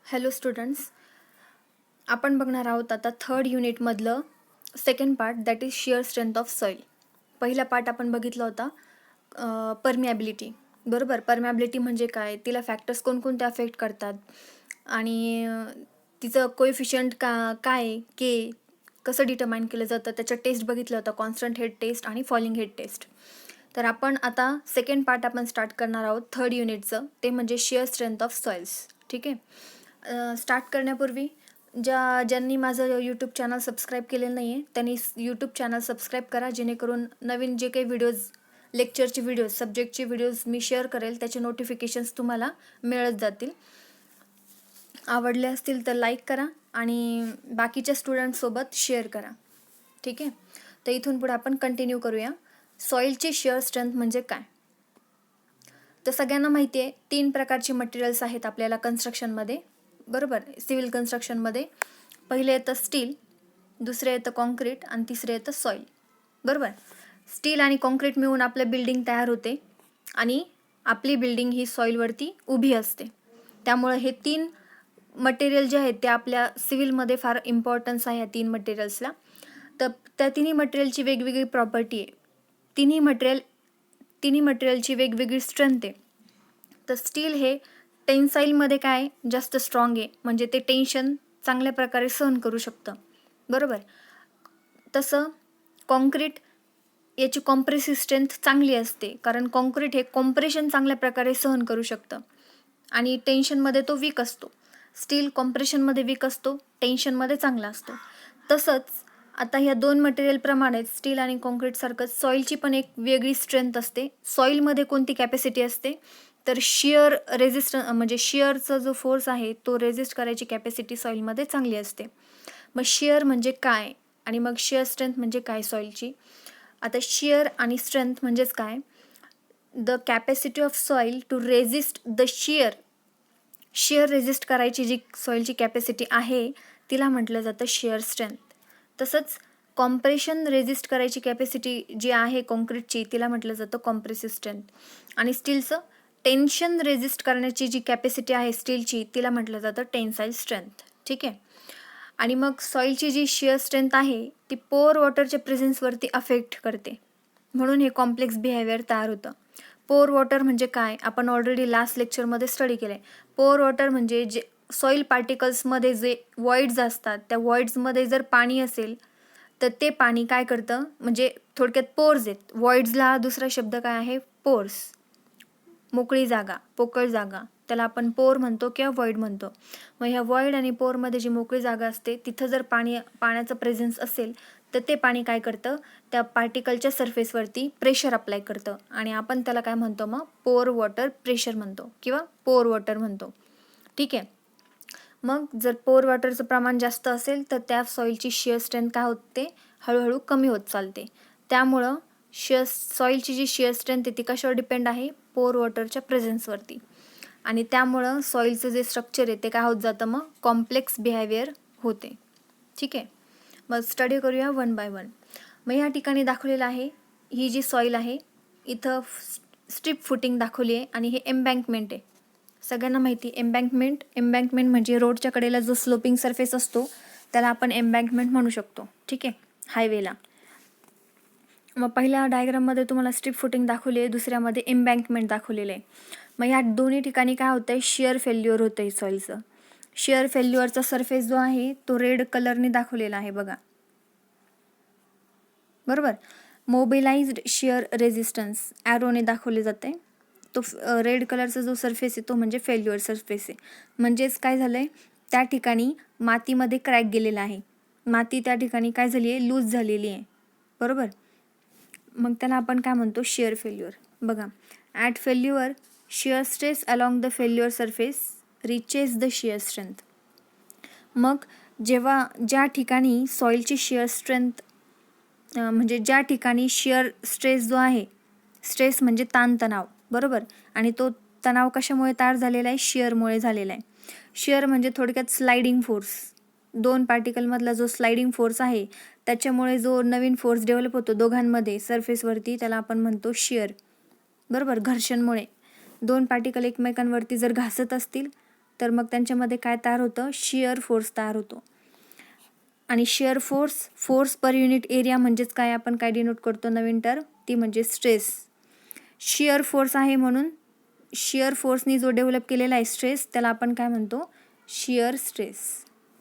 Hello students, आपण बघणार आहोत आता थर्ड युनिटमधलं second part, that is shear strength of soil. पहिला पार्ट आपण बघितला होता परमिॲबिलिटी. बरोबर, परमिॲबिलिटी म्हणजे काय, तिला फॅक्टर्स कोणकोणते अफेक्ट करतात आणि तिचं कोएफिशियंट काय के कसं डिटरमाइन केलं जातं, त्याचं टेस्ट बघितलं होतं, कॉन्स्टंट हेड टेस्ट आणि फॉलिंग हेड टेस्ट. तर आपण आता सेकंड पार्ट आपण स्टार्ट करणार आहोत थर्ड युनिटचं, ते म्हणजे शिअर स्ट्रेंथ ऑफ सॉइल्स. ठीक आहे. स्टार्ट करण्यापूर्वी ज्यांनी माझं यूट्यूब चॅनल सबस्क्राईब केलेलं नाही आहे त्यांनी यूट्यूब चॅनल सबस्क्राईब करा, जेणेकरून नवीन जे काही व्हिडिओज, लेक्चरचे व्हिडिओज, सब्जेक्टचे व्हिडिओज मी शेअर करेल त्याचे नोटिफिकेशन्स तुम्हाला मिळत जातील. आवडले असतील तर लाईक करा आणि बाकीच्या स्टुडंटसोबत शेअर करा. ठीक आहे. तर इथून पुढे आपण कंटिन्यू करूया. सॉईलची शिअर स्ट्रेंथ म्हणजे काय. तर सगळ्यांना माहिती आहे 3 प्रकारचे मटेरियल्स आहेत आपल्याला कन्स्ट्रक्शनमध्ये. बरोबर, सिव्हिल कन्स्ट्रक्शनमध्ये. पहिले येतं स्टील, दुसरे येतं कॉन्क्रीट आणि तिसरे येतं सॉईल. बरोबर, स्टील आणि कॉन्क्रीट मिळून आपलं बिल्डिंग तयार होते आणि आपली बिल्डिंग ही सॉईलवरती उभी असते. त्यामुळे हे 3 मटेरियल जे आहेत ते आपल्या सिव्हिलमध्ये फार इम्पॉर्टन्स आहे या 3 मटेरियल्सला. तर त्या तिन्ही मटेरियलची वेगवेगळी प्रॉपर्टी आहे. तिन्ही मटेरियलची वेगवेगळी स्ट्रेंथ आहे. तर स्टील हे टेन्साईलमध्ये काय जास्त स्ट्रॉंग आहे, म्हणजे ते टेन्शन चांगल्या प्रकारे सहन करू शकतं. बरोबर, तसं कॉन्क्रीट याची कॉम्प्रेसिव्ह स्ट्रेंथ चांगली असते, कारण कॉन्क्रीट हे कॉम्प्रेशन चांगल्या प्रकारे सहन करू शकतं आणि टेन्शनमध्ये तो वीक असतो. स्टील कॉम्प्रेशनमध्ये वीक असतो, टेन्शनमध्ये चांगला असतो. तसंच आता ह्या 2 मटेरियलप्रमाणेच स्टील आणि कॉन्क्रीटसारखंच सॉईलची पण एक वेगळी स्ट्रेंथ असते. सॉईलमध्ये कोणती कॅपॅसिटी असते, तर शिअर म्हणजे शिअरचा जो फोर्स आहे तो रेजिस्ट करायची कॅपॅसिटी सॉईलमध्ये चांगली असते. मग शिअर म्हणजे काय आणि मग शिअर स्ट्रेंथ म्हणजे काय सॉईलची. आता शिअर आणि स्ट्रेंथ म्हणजेच काय, the capacity of soil to resist the shear resist करायची जी सॉईलची कॅपॅसिटी आहे तिला म्हटलं जातं शिअर स्ट्रेंथ. तसंच कॉम्प्रेशन रेजिस्ट करायची कॅपॅसिटी जी आहे कॉन्क्रीटची तिला म्हटलं जातं कॉम्प्रेसिव्ह स्ट्रेंथ. आणि स्टीलचं टेन्शन रेजिस्ट करण्याची जी कॅपॅसिटी आहे स्टीलची तिला म्हटलं जातं टेन्साईल स्ट्रेंथ. ठीक आहे. आणि मग सॉईलची जी शिअर स्ट्रेंथ आहे ती पोअर वॉटरच्या प्रेझेन्सवरती अफेक्ट करते, म्हणून हे कॉम्प्लेक्स बिहेवियर तयार होतं. पोअर वॉटर म्हणजे काय, आपण ऑलरेडी लास्ट लेक्चरमध्ये स्टडी केलं आहे. पोअर वॉटर म्हणजे जे सॉईल पार्टिकल्समध्ये जे वॉइड्स असतात त्या वॉइड्समध्ये जर पाणी असेल तर ते पाणी काय करतं, म्हणजे थोडक्यात पोर्स आहेत. वॉइड्सला दुसरा शब्द काय आहे, पोर्स, मोकळी जागा, पोकळ जागा, त्याला आपण पोर म्हणतो किंवा वॉइड म्हणतो. मग ह्या वॉइड आणि पोरमध्ये जी मोकळी जागा असते तिथं जर पाण्याचं प्रेझेन्स असेल तर ते पाणी काय करतं, त्या पार्टिकलच्या सरफेसवरती प्रेशर अप्लाय करतं आणि आपण त्याला काय म्हणतो, मग पोर वॉटर प्रेशर म्हणतो किंवा पोर वॉटर म्हणतो. ठीक आहे. मग जर पोर वॉटरचं प्रमाण जास्त असेल तर त्या सॉईलची शिअर स्ट्रेंथ काय होते, हळूहळू कमी होत चालते. त्यामुळं सॉईलची जी शिअर स्ट्रेंथ आहे ती कशावर डिपेंड आहे, पोर वॉटरच्या प्रेझेन्सवरती. आणि त्यामुळं सॉईलचं जे स्ट्रक्चर आहे ते काय होत जातं, मग कॉम्प्लेक्स बिहेवियर होते. ठीक आहे. मग स्टडी करूया 1 बाय 1. मग ह्या ठिकाणी दाखवलेलं आहे, ही जी सॉईल आहे इथं स्ट्रिप फुटिंग दाखवली आहे आणि हे एम्बँकमेंट आहे. सगळ्यांना माहिती एम्बँकमेंट म्हणजे रोडच्या कडेला जो स्लोपिंग सरफेस असतो त्याला आपण एम्बँकमेंट म्हणू शकतो. ठीक आहे, हायवेला. मग पहिल्या डायग्राममध्ये तुम्हाला स्ट्रिप फुटिंग दाखवली आहे, दुसऱ्यामध्ये एम्बँकमेंट दाखवलेलं आहे. मग ह्या दोन्ही ठिकाणी काय होतं आहे, शिअर फेल्युअर होतं आहे सॉईलचं. शिअर फेल्युअरचा सरफेस जो आहे तो रेड कलरने दाखवलेला आहे बघा. बरोबर, मोबिलाइज्ड शिअर रेजिस्टन्स ॲरोने दाखवले जाते. तो रेड कलरचा जो सरफेस आहे तो म्हणजे फेल्युअर सरफेस आहे. म्हणजेच काय झालं आहे, त्या ठिकाणी मातीमध्ये क्रॅक गेलेला आहे, माती त्या ठिकाणी काय झाली आहे, लूज झालेली आहे. बरोबर, मग त्याला आपण काय म्हणतो, शिअर फेल्युअर. बघा, at failure shear stress along the failure surface reaches the shear strength. मग जेव्हा ज्या ठिकाणी सॉईलची शिअर स्ट्रेंथ म्हणजे ज्या ठिकाणी शिअर स्ट्रेस जो आहे, स्ट्रेस म्हणजे ताणतणाव, बरोबर, आणि तो तणाव कशामुळे तयार झालेला आहे, शिअरमुळे झालेला आहे. शिअर म्हणजे थोडक्यात स्लायडिंग फोर्स. 2 पार्टिकलमधला जो स्लायडिंग फोर्स आहे त्याच्यामुळे जो नवीन फोर्स डेव्हलप होतो दोघांमध्ये सरफेसवरती त्याला आपण म्हणतो शिअर. बरोबर, घर्षणमुळे 2 पार्टिकल एकमेकांवरती जर घासत असतील तर मग त्यांच्यामध्ये काय तयार होतं, शिअर फोर्स तयार होतो. आणि shear force per unit area म्हणजेच काय, आपण काय डिनोट करतो नवीन टर्म, ती म्हणजे स्ट्रेस. शिअर फोर्स आहे म्हणून शिअर फोर्सनी जो डेव्हलप केलेला आहे स्ट्रेस, त्याला आपण काय म्हणतो, शिअर स्ट्रेस.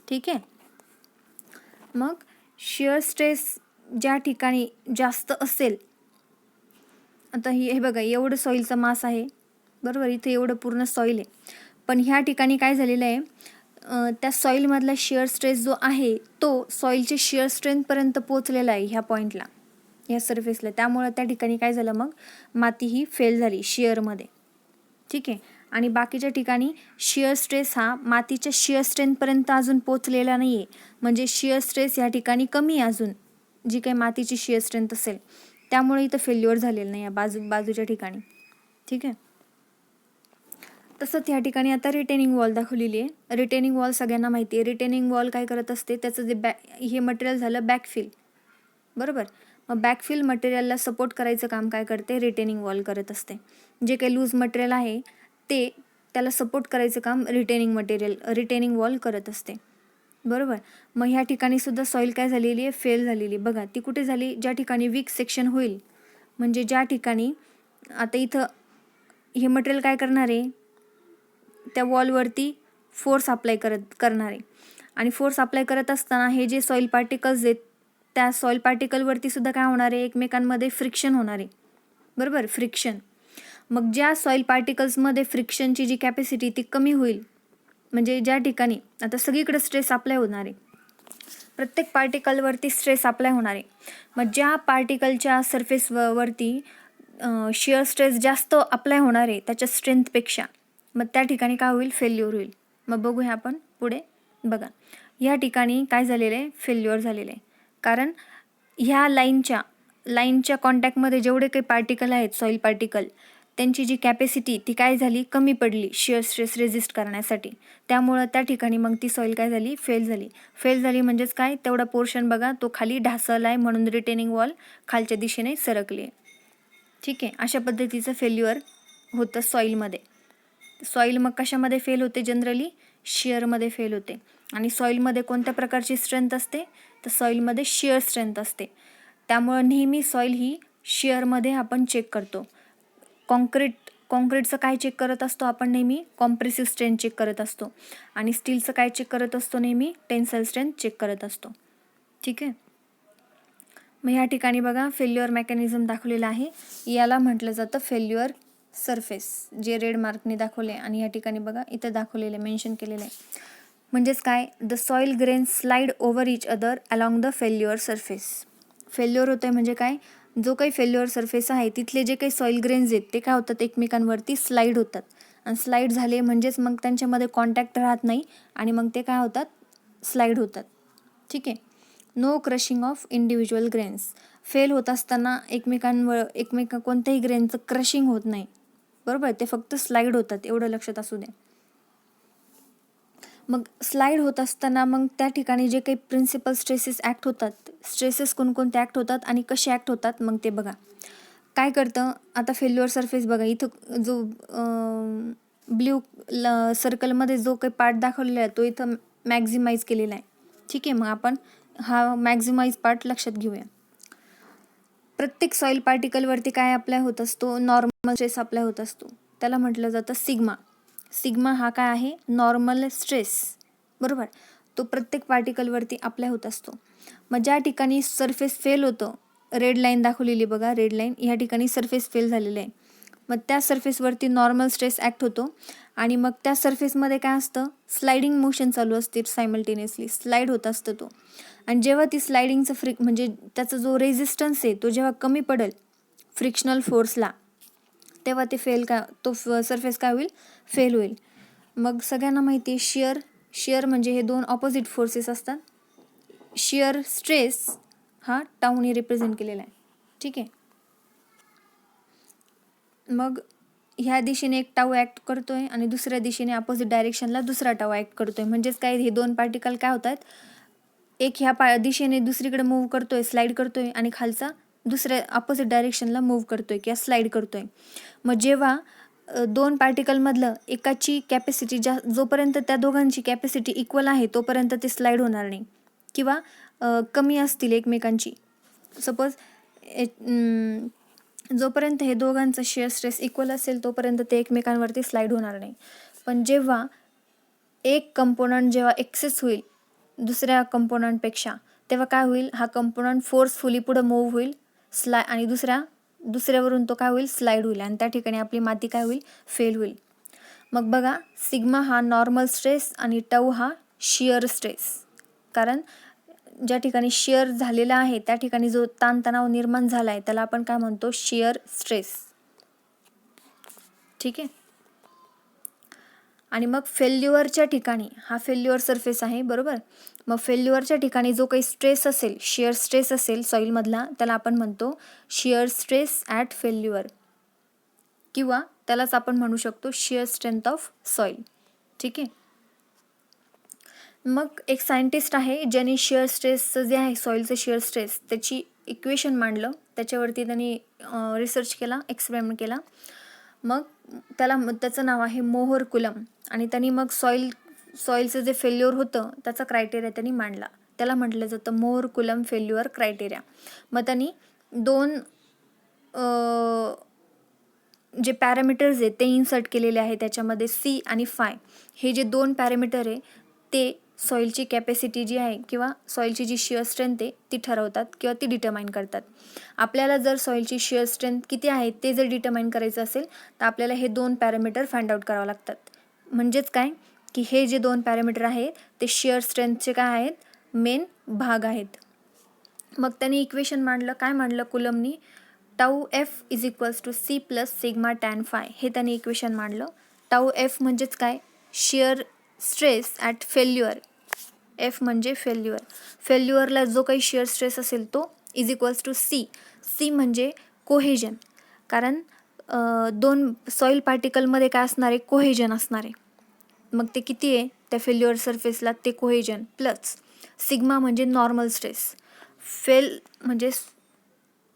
ठीक आहे. मग शिअर स्ट्रेस ज्या ठिकाणी जास्त असेल, आता हे बघा एवढं सॉईलचा मास आहे बरोबर, इथे एवढं पूर्ण सॉईल आहे, पण ह्या ठिकाणी काय झालेलं आहे, त्या सॉईलमधला शिअर स्ट्रेस जो आहे तो सॉईलचे शिअर स्ट्रेंथपर्यंत पोहोचलेला आहे ह्या पॉईंटला, ह्या सरफेसला. त्यामुळं त्या ठिकाणी काय झालं, मग माती ही फेल झाली शिअरमध्ये. ठीक आहे. आणि बाकीच्या ठिकाणी शिअर स्ट्रेस हा मातीच्या शिअर स्ट्रेंथपर्यंत अजून पोचलेला नाही आहे, म्हणजे शिअर स्ट्रेस या ठिकाणी कमी आहे अजून, जी काही मातीची शिअर स्ट्रेंथ असेल, त्यामुळे इथं फेल्युअर झालेलं नाही आहे बाजूच्या ठिकाणी. ठीक आहे. तसंच ह्या ठिकाणी आता रिटेनिंग वॉल दाखवलेली आहे. रिटेनिंग वॉल सगळ्यांना माहिती आहे. रिटेनिंग वॉल काय करत असते, त्याचं जे हे मटेरियल झालं बॅकफिल बरोबर. मग बॅकफिल मटेरियलला सपोर्ट करायचं काम काय करते, रिटेनिंग वॉल करत असते. जे काही लूज मटेरियल आहे ते त्याला सपोर्ट करायचं काम रिटेनिंग वॉल करत असते बरोबर. मग ह्या ठिकाणी सुद्धा सॉईल काय झालेली आहे, फेल झालेली. बघा ती कुठे झाली, ज्या ठिकाणी वीक सेक्शन होईल, म्हणजे ज्या ठिकाणी आता इथं हे मटेरियल काय करणार आहे, त्या वॉलवरती फोर्स अप्लाय करणार आहे. आणि फोर्स अप्लाय करत असताना हे जे सॉईल पार्टिकल्स आहेत, त्या सॉईल पार्टिकलवरती सुद्धा काय होणार आहे, एकमेकांमध्ये फ्रिक्शन होणार आहे बरोबर, फ्रिक्शन. मग ज्या सॉईल पार्टिकल्समध्ये फ्रिक्शनची जी कॅपॅसिटी ती कमी होईल, म्हणजे ज्या ठिकाणी आता सगळीकडे स्ट्रेस अप्लाय होणार आहे, प्रत्येक पार्टिकलवरती स्ट्रेस अप्लाय होणार आहे. मग ज्या पार्टिकलच्या सरफेसवरती शिअर स्ट्रेस जास्त अप्लाय होणार आहे त्याच्या स्ट्रेंथपेक्षा, मग त्या ठिकाणी काय होईल, फेल्युअर होईल. मग बघूया आपण पुढे. बघा ह्या ठिकाणी काय झालेलं आहे, फेल्युअर झालेलं आहे. कारण ह्या लाईनच्या कॉन्टॅक्टमध्ये जेवढे काही पार्टिकल आहेत, सॉईल पार्टिकल, त्यांची जी कॅपॅसिटी ती काय झाली, कमी पडली शिअर स्ट्रेस रेजिस्ट करण्यासाठी. त्यामुळं त्या ठिकाणी मग ती सॉईल काय झाली, फेल झाली म्हणजेच काय, तेवढा पोर्शन बघा तो खाली ढासळला आहे, म्हणून रिटेनिंग वॉल खालच्या दिशेने सरकली आहे. ठीक आहे. अशा पद्धतीचं फेल्युअर होतं सॉईलमध्ये. सॉईल मग कशामध्ये फेल होते, जनरली शिअरमध्ये फेल होते. आणि सॉईलमध्ये कोणत्या प्रकारची स्ट्रेंथ असते, तर सॉईलमध्ये शिअर स्ट्रेंथ असते. त्यामुळं नेहमी सॉईल ही शिअरमध्ये आपण चेक करतो. कॉन्क्रीटचं काय चेक करत असतो आपण, नेहमी कॉम्प्रेसिव्ह स्ट्रेंथ चेक करत असतो. आणि स्टीलचं काय चेक करत असतो, नेहमी टेन्साईल स्ट्रेंथ चेक करत असतो. ठीक आहे. मग ह्या ठिकाणी बघा फेल्युअर मेकॅनिझम दाखवलेलं आहे. याला म्हटलं जातं फेल्युअर सरफेस, जे रेड मार्कने दाखवले. आणि ह्या ठिकाणी बघा इथं दाखवलेलं आहे, मेन्शन केलेलं आहे. म्हणजेच काय, the soil grains slide over each other along the failure surface. Failure होतं आहे म्हणजे काय, जो काही फेल्युअर सरफेस आहे तिथले जे काही सॉईल ग्रेन्स आहेत ते काय होतात, एकमेकांवरती स्लाईड होतात. आणि स्लाईड झाले म्हणजेच मग त्यांच्यामध्ये कॉन्टॅक्ट राहत नाही आणि मग ते काय होतात, स्लाईड होतात. ठीक आहे. No crushing of individual grains. Fail होत असताना कोणत्याही ग्रेनचं क्रशिंग होत नाही बरोबर, ते फक्त स्लाईड होतात, एवढं लक्षात असू द्या. मग स्लाईड होत असताना मग त्या ठिकाणी जे काही प्रिन्सिपल स्ट्रेसेस ॲक्ट होतात, स्ट्रेसेस कोणकोणते ॲक्ट होतात आणि कसे ॲक्ट होतात, मग ते बघा. काय करतं, आता फेल्युअर सरफेस बघा, इथं जो ब्ल्यू सर्कलमध्ये जो काही पार्ट दाखवलेला आहे तो इथं मॅक्झिमाइज केलेला आहे. ठीक आहे. मग आपण हा मॅक्झिमाइज पार्ट लक्षात घेऊया. प्रत्येक सॉईल पार्टिकलवरती काय अप्लाय होत असतो, नॉर्मल स्ट्रेस अप्लाय होत असतो. त्याला म्हटलं जातं सिग्मा. सिग्मा हा काय आहे, नॉर्मल स्ट्रेस बरोबर, तो प्रत्येक पार्टिकलवरती अप्लाय होत असतो. मग ज्या ठिकाणी सरफेस फेल होतं, रेड लाईन दाखवलेली बघा, रेड लाईन, ह्या ठिकाणी सरफेस फेल झालेलं आहे. मग त्या सरफेसवरती नॉर्मल स्ट्रेस ॲक्ट होतो आणि मग त्या सरफेसमध्ये काय असतं, स्लायडिंग मोशन चालू असते, सायमल्टेनियसली स्लाईड होत असतं तो. आणि जेव्हा ती स्लायडिंगचं म्हणजे त्याचा जो रेझिस्टन्स आहे तो जेव्हा कमी पडेल फ्रिक्शनल फोर्सला, तेव्हा ते तो सरफेस काय होईल, फेल होईल. मग सगळ्यांना माहिती आहे शिअर म्हणजे हे दोन ऑपोजिट फोर्सेस असतात. शिअर स्ट्रेस हा टाऊने रिप्रेझेंट केलेला आहे. ठीक आहे. मग ह्या दिशेने एक टाऊ ॲक्ट करतोय आणि दुसऱ्या दिशेने अपोजिट डायरेक्शनला दुसरा टाऊ ॲक्ट करतोय. म्हणजेच काय, हे दोन पार्टिकल काय होतात, एक ह्या दिशेने दुसरीकडे मूव्ह करतोय, स्लाईड करतोय, आणि खालचा दुसऱ्या अपोजिट डायरेक्शनला मूव्ह करतोय किंवा स्लाईड करतोय. मग जेव्हा दोन पार्टिकलमधलं एकाची कॅपॅसिटी जोपर्यंत त्या दोघांची कॅपॅसिटी इक्वल आहे तोपर्यंत ते स्लाईड होणार नाही, किंवा कमी असतील एकमेकांची. सपोज जोपर्यंत हे दोघांचं शिअर स्ट्रेस इक्वल असेल तोपर्यंत ते एकमेकांवरती स्लाईड होणार नाही. पण जेव्हा एक कंपोनंट जेव्हा एक्सेस होईल दुसऱ्या कंपोनंटपेक्षा, तेव्हा काय होईल, हा कंपोनंट फोर्सफुली पुढं मूव्ह होईल आणि दुसऱ्यावरून तो काय होईल, स्लाईड होईल, आणि त्या ठिकाणी आपली माती काय होईल, फेल होईल. मग बघा, सिग्मा हा नॉर्मल स्ट्रेस आणि टाऊ हा शिअर स्ट्रेस. कारण ज्या ठिकाणी शिअर झालेला आहे त्या ठिकाणी जो ताणतणाव निर्माण झाला आहे त्याला आपण काय म्हणतो, शिअर स्ट्रेस. ठीक आहे. आणि मग फेल्युअरच्या ठिकाणी, हा फेल्युअर सरफेस आहे बरोबर, मग फेल्युअरच्या ठिकाणी जो काही स्ट्रेस असेल, शिअर स्ट्रेस असेल सॉईलमधला, त्याला आपण म्हणतो शिअर स्ट्रेस ॲट फेल्युअर, किंवा त्यालाच आपण म्हणू शकतो शिअर स्ट्रेंथ ऑफ सॉईल. ठीक आहे. मग एक सायंटिस्ट आहे ज्यांनी शिअर स्ट्रेसचं जे आहे सॉईलचं शिअर स्ट्रेस त्याची इक्वेशन मांडलं, त्याच्यावरती त्यांनी रिसर्च केला, एक्सपेरिमेंट केला. मग त्याचं नाव आहे मोहर कुलम, आणि त्यांनी मग सॉईलचं जे फेल्युअर होतं त्याचा क्रायटेरिया त्यांनी मांडला, त्याला म्हटलं जातं मोहर कुलम फेल्युअर क्रायटेरिया. मग त्यांनी दोन जे पॅरामीटर्स आहेत ते इन्सर्ट केलेले आहे त्याच्यामध्ये, सी आणि फाय. हे जे दोन पॅरामीटर आहे ते सॉईलची कॅपॅसिटी जी आहे किंवा सॉईलची जी शिअर स्ट्रेंथ आहे ती ठरवतात किंवा ती डिटरमाइन करतात. आपल्याला जर सॉईलची शिअर स्ट्रेंथ किती आहे ते जर डिटरमाइन करायचं असेल तर आपल्याला हे दोन पॅरामीटर फाइंड आउट करावं लागतात. म्हणजेच काय की हे जे दोन पॅरामीटर आहेत ते शिअर स्ट्रेंथचे काय आहेत, मेन भाग आहेत. मग त्यांनी इक्वेशन मांडलं, काय मांडलं कुलमनी, tau F is equals to C plus sigma tan phi, हे त्यांनी इक्वेशन मांडलं. टाऊ एफ म्हणजेच काय, shear stress at failure. F म्हणजे फेल्युअर, फेल्युअरला जो काही शिअर स्ट्रेस असेल तो is equals to C. C म्हणजे कोहेजन, कारण दोन सॉईल पार्टिकलमध्ये काय असणार आहे, कोहेजन असणार आहे. मग ते किती आहे त्या फेल्युअर सरफेसला, ते कोहेजन, प्लस सिग्मा म्हणजे नॉर्मल स्ट्रेस. म्हणजे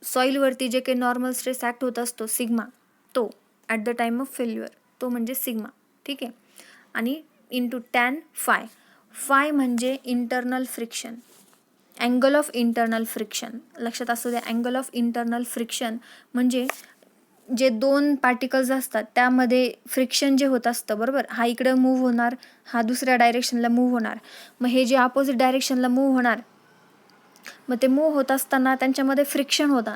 सॉईलवरती जे काही नॉर्मल स्ट्रेस ॲक्ट होत असतो सिग्मा, तो at the time of failure, तो म्हणजे सिग्मा. ठीक आहे. आणि इंटू टॅन फाय. फाय म्हणजे internal friction, angle of internal friction. लक्षात असू द्या, अँगल ऑफ इंटरनल फ्रिक्शन म्हणजे जे दोन पार्टिकल्स असतात त्यामध्ये फ्रिक्शन जे होत असतं बरोबर, हा इकडं मूव्ह होणार, हा दुसऱ्या डायरेक्शनला मूव्ह होणार. मग हे जे अपोजिट डायरेक्शनला मूव्ह होणार, मग ते मूव्ह होत असताना त्यांच्यामध्ये फ्रिक्शन होता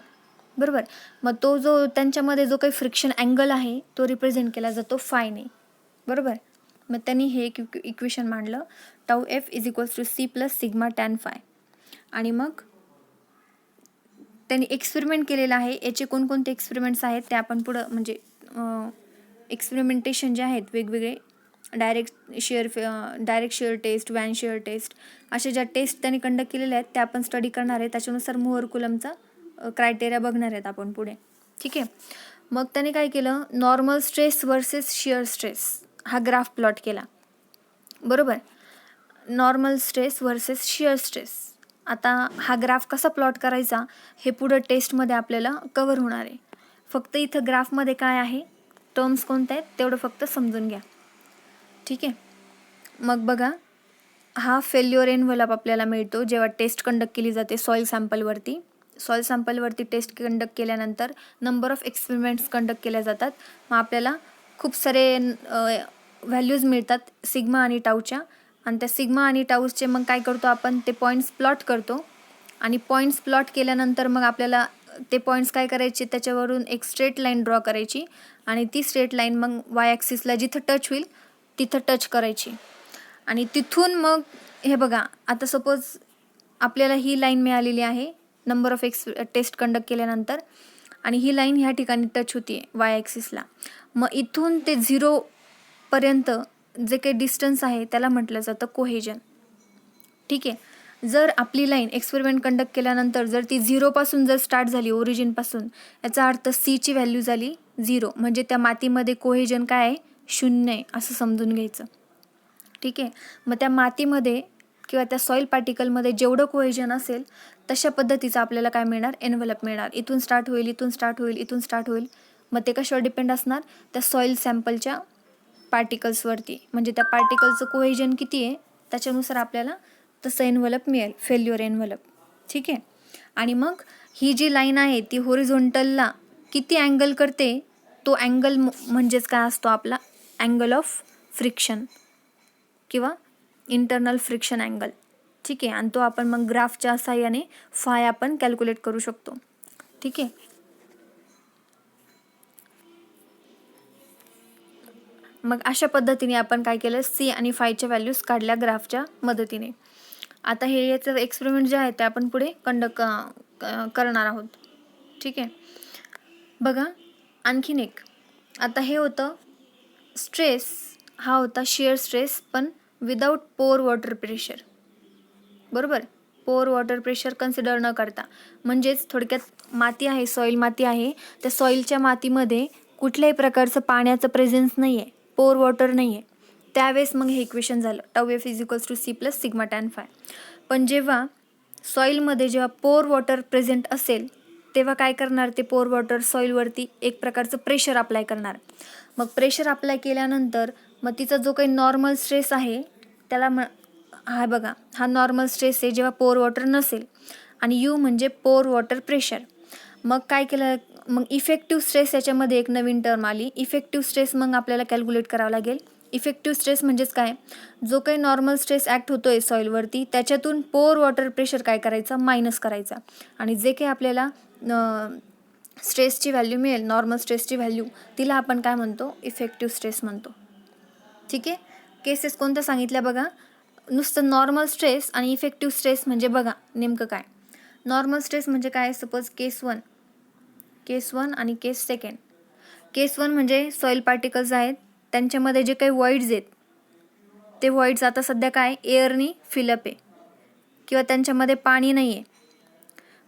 बरोबर. मग तो जो त्यांच्यामध्ये जो काही फ्रिक्शन अँगल आहे तो रिप्रेझेंट केला जातो फायने बरोबर. मग त्यांनी हे एक इक्वेशन मांडलं, tau F is equals to C plus sigma tan phi. आणि मग त्यांनी एक्सपेरिमेंट केलेलं आहे. याचे कोणकोणते एक्सपेरिमेंट्स आहेत ते आपण पुढं, म्हणजे एक्सपेरिमेंटेशन जे आहेत वेगवेगळे, direct shear test, vane shear test, अशा ज्या टेस्ट त्यांनी कंडक्ट केलेल्या आहेत त्या आपण स्टडी करणार आहे. त्याच्यानुसार मोहर कुलमचा क्रायटेरिया बघणार आहेत आपण पुढे. ठीक आहे. मग त्याने काय केलं, normal stress versus shear stress हा ग्राफ प्लॉट केला बरोबर. Normal stress versus shear stress. आता हा ग्राफ कसा प्लॉट करायचा हे पुढं टेस्टमध्ये आपल्याला कवर होणार आहे. फक्त इथं ग्राफमध्ये काय आहे, टर्म्स कोणत्या आहेत तेवढं फक्त समजून घ्या. ठीक आहे. मग बघा, हा फेल्युअर एन्व्हलप आपल्याला मिळतो जेव्हा टेस्ट कंडक्ट केली जाते सॉईल सॅम्पलवरती. सॉईल सॅम्पलवरती टेस्ट कंडक्ट केल्यानंतर नंबर ऑफ एक्सपेरिमेंट्स कंडक्ट केल्या जातात. मग आपल्याला खूप सारे व्हॅल्यूज मिळतात सिग्मा आणि टाऊच्या, आणि त्या सिग्मा आणि टाऊसचे मग काय करतो आपण, ते पॉईंट्स प्लॉट करतो. आणि पॉईंट्स प्लॉट केल्यानंतर मग आपल्याला ते पॉईंट्स काय करायचे, त्याच्यावरून एक स्ट्रेट लाईन ड्रॉ करायची, आणि ती स्ट्रेट लाईन मग वाय ॲक्सिसला जिथं टच होईल तिथं टच करायची. आणि तिथून मग हे बघा, आता सपोज आपल्याला ही लाईन मिळालेली आहे नंबर ऑफ टेस्ट कंडक्ट केल्यानंतर, आणि ही लाईन ह्या ठिकाणी टच होती वाय ॲक्सिसला. मग इथून ते 0पर्यंत जे काही डिस्टन्स आहे त्याला म्हटलं जातं कोहेजन. ठीक आहे. जर आपली लाईन एक्सपेरिमेंट कंडक्ट केल्यानंतर जर ती 0पासून जर स्टार्ट झाली, ओरिजिनपासून, याचा अर्थ सीची व्हॅल्यू झाली 0, म्हणजे त्या मातीमध्ये कोहेजन काय आहे, 0 आहे असं समजून घ्यायचं. ठीक आहे. मग त्या मातीमध्ये किंवा त्या सॉईल पार्टिकलमध्ये जेवढं कोहेजन असेल तशा पद्धतीचं आपल्याला काय मिळणार, एन्व्हलप मिळणार. इथून स्टार्ट होईल, इथून स्टार्ट होईल, इथून स्टार्ट होईल, मग ते कशावर डिपेंड असणार, त्या सॉईल सॅम्पलच्या पार्टिकल्सवरती, म्हणजे त्या पार्टिकलचं कोहेजन किती आहे त्याच्यानुसार आपल्याला तसं एन्व्हलप मिळेल, फेल्युअर एन्व्हलप. ठीक आहे. आणि मग ही जी लाईन आहे ती होरिझोंटलला किती अँगल करते, तो अँगल म्हणजेच काय असतो आपला अँगल ऑफ फ्रिक्शन किंवा इंटरनल फ्रिक्शन अँगल. ठीक आहे. आणि तो आपण मग ग्राफच्या साहाय्याने फाय आपण कॅल्क्युलेट करू शकतो. ठीक आहे. मग अशा पद्धतीने आपण काय केलं, सी आणि फायच्या व्हॅल्यूज काढल्या ग्राफच्या मदतीने. आता हे याचं एक्सपेरिमेंट जे आहे ते आपण पुढे करणार आहोत. ठीक आहे. बघा आणखीन एक, आता हे होतं स्ट्रेस, हा होता शिअर स्ट्रेस पण विदाऊट पोर वॉटर प्रेशर. बरोबर, पोर वॉटर प्रेशर कन्सिडर न करता. म्हणजेच थोडक्यात माती आहे, सॉईल माती आहे, त्या सॉईलच्या मातीमध्ये कुठल्याही प्रकारचं पाण्याचं प्रेझेन्स नाही आहे, पोर वॉटर नाही आहे. त्यावेळेस मग हे इक्वेशन झालं tau F is equals to C plus sigma tan phi. पण जेव्हा सॉईलमध्ये जेव्हा पोर वॉटर प्रेझेंट असेल तेव्हा काय करणार, ते पोर वॉटर सॉईलवरती एक प्रकारचं प्रेशर अप्लाय करणार. मग प्रेशर अप्लाय केल्यानंतर मग तिचा जो काही नॉर्मल स्ट्रेस आहे त्याला हा बघा, हा नॉर्मल स्ट्रेस आहे जेव्हा पोर वॉटर नसेल, आणि यू म्हणजे पोर वॉटर प्रेशर. मग काय केलं, मग इफेक्टिव्ह स्ट्रेस याच्यामध्ये एक नवीन टर्म आली. इफेक्टिव्ह स्ट्रेस मग आपल्याला कॅल्क्युलेट करावं लागेल. इफेक्टिव्ह स्ट्रेस म्हणजेच काय, जो काही नॉर्मल स्ट्रेस ॲक्ट होतो आहे सॉईलवरती त्याच्यातून पोर वॉटर प्रेशर काय करायचा, मायनस करायचा. आणि जे काही आपल्याला स्ट्रेसची व्हॅल्यू मिळेल, नॉर्मल स्ट्रेसची व्हॅल्यू, तिला आपण काय म्हणतो, इफेक्टिव्ह स्ट्रेस म्हणतो. ठीक आहे. केसेस कोणत्या सांगितल्या बघा, नुसतं नॉर्मल स्ट्रेस आणि इफेक्टिव्ह स्ट्रेस म्हणजे बघा नेमकं काय. नॉर्मल स्ट्रेस म्हणजे काय, सपोज केस वन आणि केस सेकंड. केस वन म्हणजे सॉईल पार्टिकल्स आहेत, त्यांच्यामध्ये जे काही व्हॉइड्स आहेत ते व्हॉइड्स आता सध्या काय एअरनी फिलअप आहे किंवा त्यांच्यामध्ये पाणी नाही आहे.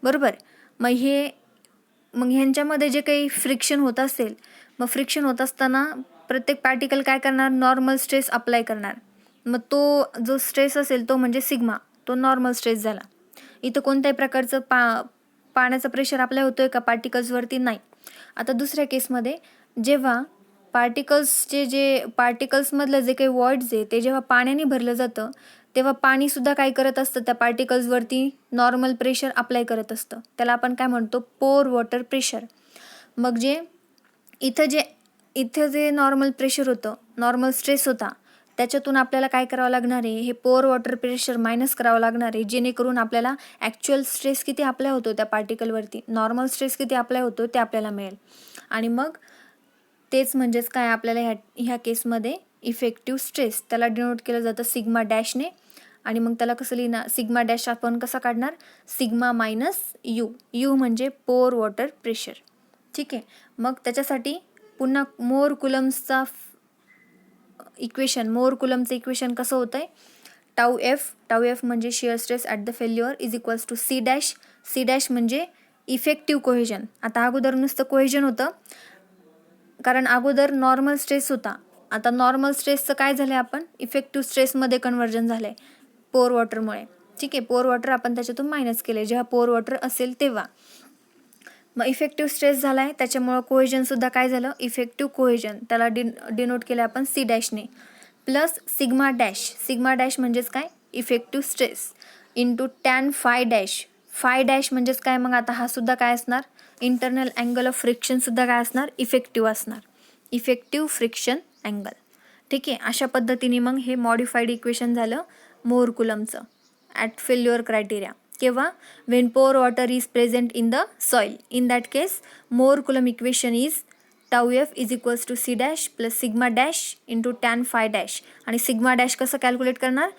बरोबर. मग ह्यांच्यामध्ये जे काही फ्रिक्शन होत असेल, मग फ्रिक्शन होत असताना प्रत्येक पार्टिकल काय करणार, नॉर्मल स्ट्रेस अप्लाय करणार. मग तो जो स्ट्रेस असेल तो म्हणजे सिग्मा, तो नॉर्मल स्ट्रेस झाला. इथं कोणत्याही प्रकारचं पाण्याचं प्रेशर अप्लाय होतो आहे का पार्टिकल्सवरती, नाही. आता दुसऱ्या केसमध्ये जेव्हा पार्टिकल्समधलं जे काही वॉइड्स आहे ते जेव्हा पाण्याने भरलं जातं तेव्हा पाणीसुद्धा काय करत असतं, त्या पार्टिकल्सवरती नॉर्मल प्रेशर अप्लाय करत असतं. त्याला आपण काय म्हणतो, पोर वॉटर प्रेशर. मग इथं जे नॉर्मल प्रेशर होतं, नॉर्मल स्ट्रेस होता, त्याच्यातून आपल्याला काय करावं लागणार आहे, हे पोर वॉटर प्रेशर मायनस करावं लागणार आहे, जेणेकरून आपल्याला ॲक्च्युअल स्ट्रेस किती अप्लाय होतो त्या पार्टिकलवरती, नॉर्मल स्ट्रेस किती अप्लाय होतो ते आपल्याला मिळेल. आणि मग तेच म्हणजेच काय आपल्याला ह्या केसमध्ये इफेक्टिव्ह स्ट्रेस, त्याला डिनोट केलं जातं सिग्मा डॅशने. आणि मग त्याला कसं लिहिणार, सिग्मा डॅश आपण कसा काढणार, सिग्मा मायनस यू म्हणजे पोर वॉटर प्रेशर. ठीक आहे. मग त्याच्यासाठी पुन्हा मोर कुलम्सचं इक्वेशन कसं होतं आहे, टाऊ एफ म्हणजे shear stress at the failure is equals to C dash म्हणजे इफेक्टिव्ह कोहेजन. आता अगोदर नुसतं कोहेजन होतं कारण अगोदर नॉर्मल स्ट्रेस होता, आता नॉर्मल स्ट्रेसचं काय झालं आहे, आपण इफेक्टिव्ह स्ट्रेसमध्ये कन्व्हर्जन झालं आहे पोर वॉटरमुळे. ठीक आहे. पोर वॉटर आपण त्याच्यातून मायनस केले जेव्हा पोर वॉटर असेल तेव्हा. मग इफेक्टिव्ह स्ट्रेस झाला आहे त्याच्यामुळं कोहेजनसुद्धा काय झालं, इफेक्टिव्ह कोहेजन, त्याला डिनोट केलं आपण सी डॅशने. प्लस सिग्मा डॅश म्हणजेच काय, effective stress into tan phi dash म्हणजेच काय, मग आता हा सुद्धा काय असणार, इंटरनल अँगल ऑफ फ्रिक्शनसुद्धा काय असणार, इफेक्टिव्ह असणार, इफेक्टिव्ह फ्रिक्शन अँगल. ठीक आहे. अशा पद्धतीने मग हे मॉडिफाईड इक्वेशन झालं मोर कुलमचं ॲट फेल्युअर क्रायटेरिया. केव्हा, when pore water is present in the soil, in that case Mohr Coulomb equation is tau F is equals to C dash plus sigma dash into tan phi dash. आणि sigma dash कसं calculate करणार,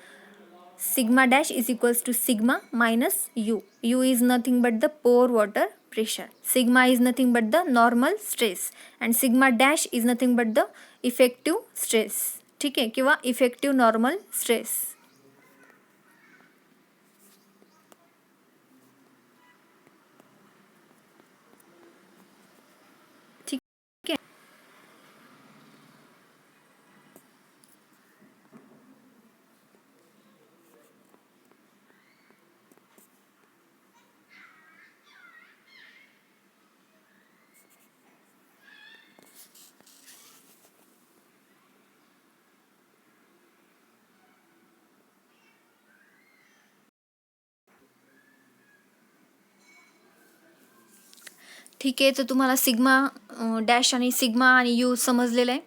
sigma dash is equals to sigma minus U is nothing but the pore water pressure, sigma is nothing but the normal stress and sigma dash is nothing but the effective stress. ठीक आहे, किंवा effective normal stress. ठीक आहे, तर तुम्हाला sigma dash आणि sigma आणि you समजलेलं आहे.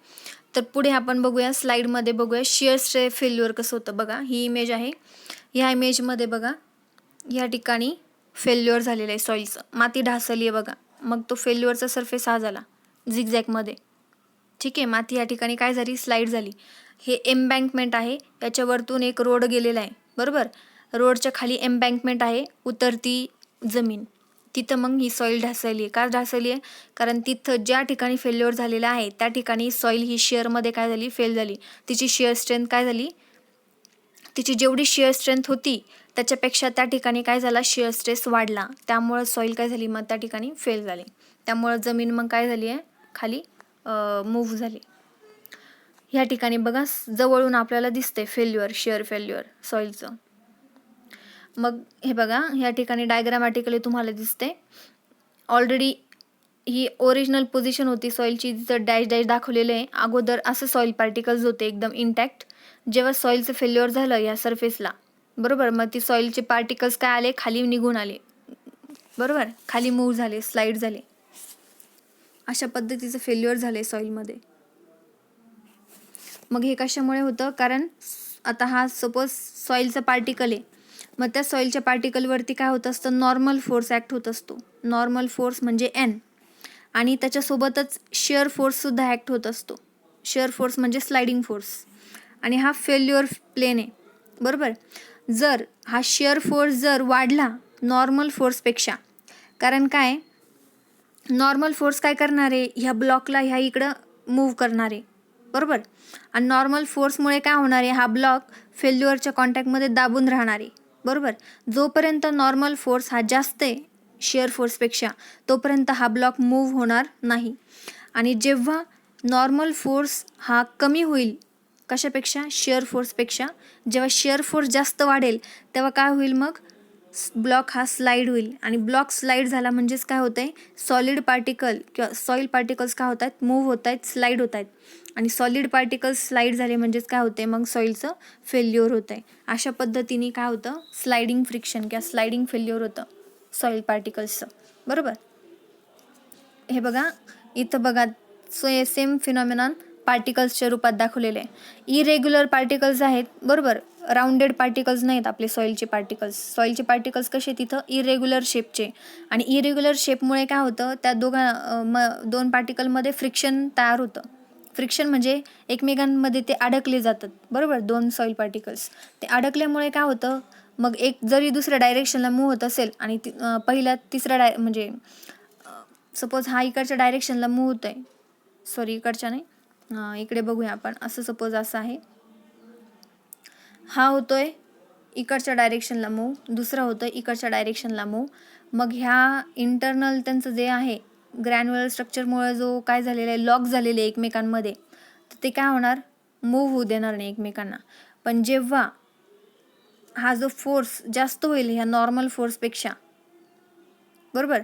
तर पुढे आपण बघूया, स्लाईडमध्ये बघूया शिअर स्ट्रेस फेल्युअर कसं होतं. बघा, ही इमेज आहे. ह्या इमेजमध्ये बघा, या ठिकाणी फेल्युअर झालेलं आहे सॉईलचं, माती ढासळली आहे बघा. मग तो फेल्युअरचा सरफेस हा झाला झिगझॅगमध्ये. ठीक आहे, माती या ठिकाणी काय झाली, स्लाईड झाली. हे एम्बँकमेंट आहे, याच्यावरतून एक रोड गेलेला आहे बरोबर. रोडच्या खाली एम्बँकमेंट आहे, उतरती जमीन. तिथं मग ही सॉईल ढासळली आहे. का ढासळली आहे? कारण तिथं ज्या ठिकाणी फेल्युअर झालेलं आहे त्या ठिकाणी सॉईल ही शेअरमध्ये काय झाली, फेल झाली. तिची शेअर स्ट्रेंथ काय झाली, तिची जेवढी शेअर स्ट्रेंथ होती त्याच्यापेक्षा त्या ठिकाणी काय झाला, शेअर स्ट्रेस वाढला. त्यामुळं सॉईल काय झाली, मग त्या ठिकाणी फेल झाली. त्यामुळं जमीन मग काय झाली आहे, खाली मूव्ह झाली. ह्या ठिकाणी बघा, जवळून आपल्याला दिसते फेल्युअर, शेअर फेल्युअर सॉईलचं. मग हे बघा, ह्या ठिकाणी डायग्रामॅटिकली तुम्हाला दिसते. ऑलरेडी ही ओरिजिनल पोझिशन होती सॉईलची, जिथं डॅश डॅश दाखवलेलं आहे. अगोदर असं सॉईल पार्टिकल्स होते एकदम इंटॅक्ट. जेव्हा सॉईलचं फेल्युअर झालं या सरफेसला बरोबर, मग ती सॉईलचे पार्टिकल्स काय आले, खाली निघून आले बरोबर, खाली मूव्ह झाले, स्लाईड झाले. अशा पद्धतीचं फेल्युअर झाले सॉईलमध्ये. मग हे कशामुळे होतं, कारण आता हा सपोज सॉईलचा पार्टिकल आहे, मग त्या सॉईलच्या पार्टिकलवरती काय होत असतं, नॉर्मल फोर्स ॲक्ट होत असतो. नॉर्मल फोर्स म्हणजे एन, आणि त्याच्यासोबतच शेअर फोर्ससुद्धा ॲक्ट होत असतो. शेअर फोर्स म्हणजे स्लायडिंग फोर्स. आणि हा फेल्युअर प्लेन आहे बरोबर. जर हा शेअर फोर्स जर वाढला नॉर्मल फोर्सपेक्षा, कारण काय, नॉर्मल फोर्स काय करणार आहे, ह्या ब्लॉकला ह्या इकडं मूव्ह करणार आहे बरोबर. आणि नॉर्मल फोर्समुळे काय होणार आहे, हा ब्लॉक फेल्युअरच्या कॉन्टॅक्टमध्ये दाबून राहणार आहे बरोबर. जोपर्यंत नॉर्मल फोर्स हा जास्त आहे शेअर फोर्सपेक्षा, तोपर्यंत हा ब्लॉक मूव्ह होणार नाही. आणि जेव्हा नॉर्मल फोर्स हा कमी होईल, कशापेक्षा, शेअर फोर्सपेक्षा, जेव्हा शेअर फोर्स जास्त वाढेल तेव्हा काय होईल, मग ब्लॉक हा स्लाईड होईल. आणि ब्लॉक स्लाईड झाला म्हणजेच काय होतं आहे, सॉलिड पार्टिकल किंवा सॉईल पार्टिकल्स काय होत आहेत, मूव्ह होत आहेत, स्लाईड होत आहेत. आणि सॉलिड पार्टिकल्स स्लाईड झाले म्हणजेच काय होते, मग सॉईलचं फेल्युअर होतं आहे. अशा पद्धतीने काय होतं, स्लायडिंग फ्रिक्शन किंवा स्लायडिंग फेल्युअर होतं सॉईल पार्टिकल्सचं बरोबर. हे बघा, इथं बघा, सेम फिनॉमिनॉन पार्टिकल्सच्या रूपात दाखवलेले आहे. इरेग्युलर पार्टिकल्स आहेत बरोबर, राऊंडेड पार्टिकल्स नाहीत आपले सॉईलचे पार्टिकल्स. सॉईलचे पार्टिकल्स कसे, तिथं इरेग्युलर शेपचे. आणि इरेग्युलर शेपमुळे काय होतं, त्या दोन पार्टिकलमध्ये फ्रिक्शन तयार होतं. फ्रिक्शन म्हणजे एकमेकांमध्ये ते अडकले जातात बरोबर. दोन सॉईल पार्टिकल्स ते अडकल्यामुळे काय होतं, मग एक जरी दुसऱ्या डायरेक्शनला मूव्ह होत असेल आणि पहिल्या तिसऱ्या म्हणजे सपोज हा इकडच्या डायरेक्शनला मूव्ह होत आहे, सॉरी इकडच्या नाही, इकडे बघूया आपण. असं सपोज असं आहे, हा होतोय इकडच्या डायरेक्शनला मूव्ह, दुसरा होतोय इकडच्या डायरेक्शनला मूव्ह. मग ह्या इंटरनल त्यांचं जे आहे ग्रॅन्युलर स्ट्रक्चरमुळे जो काय झालेलं आहे, लॉक झालेले आहे एकमेकांमध्ये, तर ते काय होणार, मूव्ह होऊ देणार नाही एकमेकांना. पण जेव्हा हा जो फोर्स जास्त होईल ह्या नॉर्मल फोर्सपेक्षा बरोबर,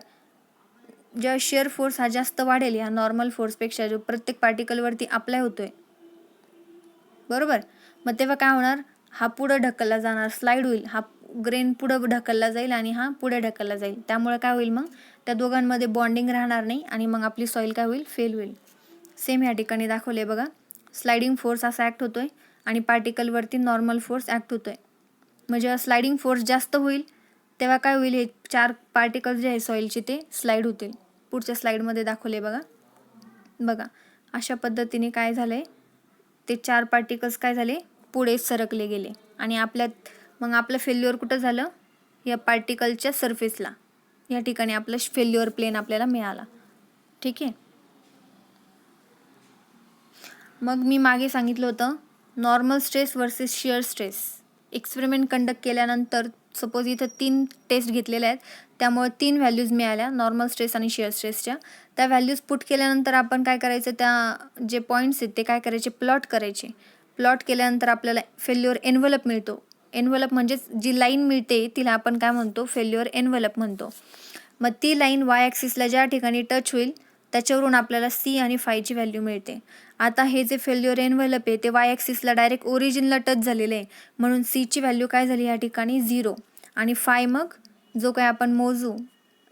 जेव्हा शेअर फोर्स हा जास्त वाढेल ह्या नॉर्मल फोर्सपेक्षा, जो प्रत्येक पार्टिकलवरती अप्लाय होतोय बरोबर, मग तेव्हा काय होणार, हा पुढं ढकलला जाणार, स्लाईड होईल. हा ग्रेन पुढं ढकलला जाईल आणि हा पुढे ढकलला जाईल. त्यामुळे काय होईल, मग त्या दोघांमध्ये बॉन्डिंग राहणार नाही आणि मग आपली सॉईल काय होईल, फेल होईल. सेम ह्या ठिकाणी दाखवले बघा, स्लायडिंग फोर्स असा ॲक्ट होतोय आणि पार्टिकलवरती नॉर्मल फोर्स ॲक्ट होतोय. मग जेव्हा स्लायडिंग फोर्स जास्त होईल तेव्हा काय होईल, हे चार पार्टिकल्स जे आहे सॉईलचे ते स्लाईड होतील. पुढच्या स्लाईडमध्ये दाखवले बघा. बघा, अशा पद्धतीने काय झालंय, ते चार पार्टिकल्स काय झाले, पुढे सरकले गेले. आणि मग आपलं फेल्युअर कुठं झालं, या पार्टिकलच्या सरफेसला. या ठिकाणी आपलं फेल्युअर प्लेन आपल्याला मिळाला. ठीक आहे. मग मी मागे सांगितलं होतं normal stress versus shear stress. Experiment conduct केल्यानंतर सपोज इथं 3 टेस्ट घेतलेल्या आहेत, त्यामुळे 3 व्हॅल्यूज मिळाल्या नॉर्मल स्ट्रेस आणि शिअर स्ट्रेसच्या. त्या व्हॅल्यूज पुट केल्यानंतर आपण काय करायचं, त्या जे पॉईंट्स आहेत ते काय करायचे, प्लॉट करायचे. प्लॉट केल्यानंतर आपल्याला फेल्युअर एन्व्हलप मिळतो. एन्व्हलप म्हणजेच जी लाईन मिळते तिला आपण काय म्हणतो, फेल्युअर एन्व्हलप म्हणतो. मग ती लाईन वाय ॲक्सिसला ज्या ठिकाणी टच होईल त्याच्यावरून आपल्याला सी आणि फायची व्हॅल्यू मिळते. आता हे जे फेल्युअर एन्व्हलप आहे ते वाय ॲक्सिसला डायरेक्ट ओरिजिनला टच झालेलं आहे, म्हणून सीची व्हॅल्यू काय झाली या ठिकाणी 0. आणि फाय मग जो काय आपण मोजू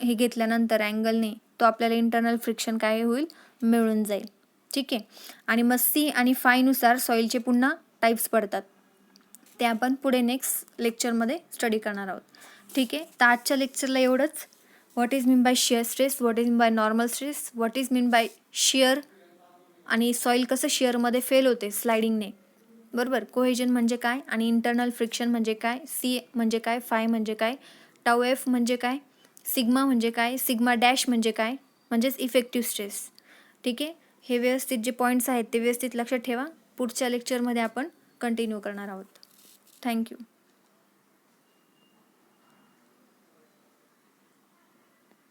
हे घेतल्यानंतर अँगलने तो आपल्याला इंटरनल फ्रिक्शन काय होईल, मिळून जाईल. ठीक आहे. आणि मग सी आणि फायनुसार सॉईलचे पुन्हा टाईप्स पडतात, ते आपण पुढे नेक्स्ट लेक्चरमध्ये स्टडी करणार आहोत. ठीक आहे. तर आजच्या लेक्चरला एवढंच. What is mean by shear stress, what is mean by normal stress, what is mean by shear, आणि सॉईल कसं शिअरमध्ये फेल होते स्लायडिंगने, बरोबर. कोहेजन म्हणजे काय आणि इंटरनल फ्रिक्शन म्हणजे काय, सी म्हणजे काय, फाय म्हणजे काय, टाऊ एफ म्हणजे काय, सिग्मा म्हणजे काय, सिग्मा डॅश म्हणजे काय, म्हणजेच इफेक्टिव्ह स्ट्रेस. ठीक आहे. हे व्यवस्थित जे पॉईंट्स आहेत ते व्यवस्थित लक्षात ठेवा. पुढच्या लेक्चरमध्ये आपण कंटिन्यू करणार आहोत. थँक्यू.